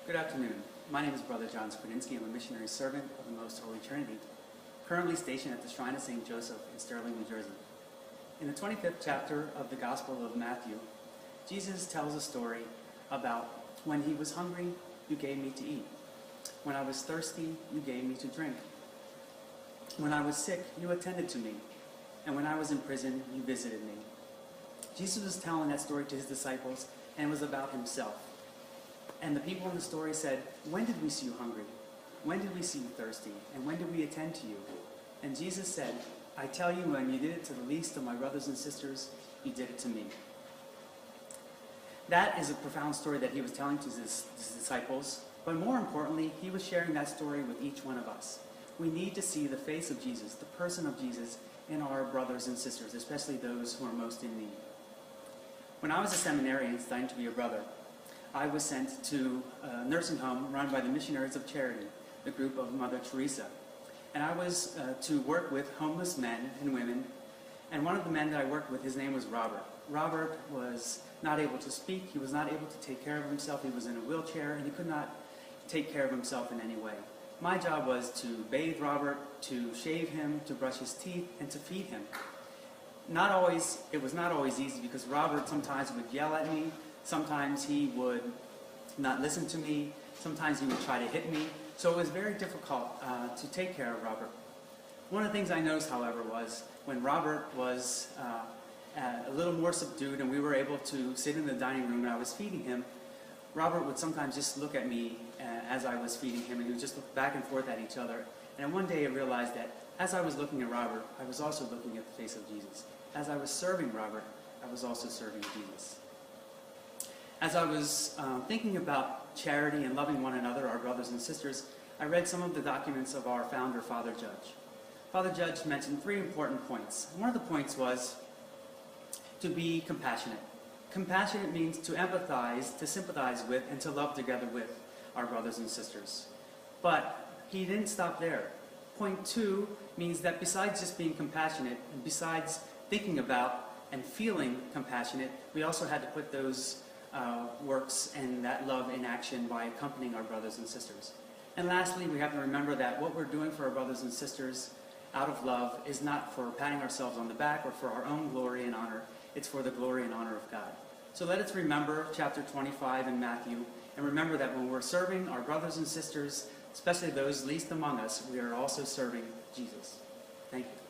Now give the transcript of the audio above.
Good afternoon. My name is Brother John Skrodinsky. I'm a missionary servant of the Most Holy Trinity, currently stationed at the Shrine of St. Joseph in Sterling, New Jersey. In the 25th chapter of the Gospel of Matthew, Jesus tells a story about when he was hungry, you gave me to eat. When I was thirsty, you gave me to drink. When I was sick, you attended to me. And when I was in prison, you visited me. Jesus was telling that story to his disciples, and it was about himself. And the people in the story said, when did we see you hungry? When did we see you thirsty? And when did we attend to you? And Jesus said, I tell you, when you did it to the least of my brothers and sisters, you did it to me. That is a profound story that he was telling to his disciples. But more importantly, he was sharing that story with each one of us. We need to see the face of Jesus, the person of Jesus, in our brothers and sisters, especially those who are most in need. When I was a seminarian studying to be a brother, I was sent to a nursing home run by the Missionaries of Charity, the group of Mother Teresa. And I was to work with homeless men and women. And one of the men that I worked with, his name was Robert. Robert was not able to speak. He was not able to take care of himself. He was in a wheelchair, and he could not take care of himself in any way. My job was to bathe Robert, to shave him, to brush his teeth, and to feed him. It was not always easy, because Robert sometimes would yell at me. Sometimes he would not listen to me. Sometimes he would try to hit me. So it was very difficult to take care of Robert. One of the things I noticed, however, was when Robert was a little more subdued and we were able to sit in the dining room and I was feeding him, Robert would sometimes just look at me as I was feeding him, and he would just look back and forth at each other. And one day I realized that as I was looking at Robert, I was also looking at the face of Jesus. As I was serving Robert, I was also serving Jesus. As I was thinking about charity and loving one another, our brothers and sisters, I read some of the documents of our founder, Father Judge. Father Judge mentioned 3 important points. One of the points was to be compassionate. Compassionate means to empathize, to sympathize with, and to love together with our brothers and sisters. But he didn't stop there. Point 2 means that besides just being compassionate, and besides thinking about and feeling compassionate, we also had to put those works and that love in action by accompanying our brothers and sisters. And lastly, we have to remember that what we're doing for our brothers and sisters out of love is not for patting ourselves on the back or for our own glory and honor. It's for the glory and honor of God. So let us remember chapter 25 in Matthew, and remember that when we're serving our brothers and sisters, especially those least among us, we are also serving Jesus. Thank you.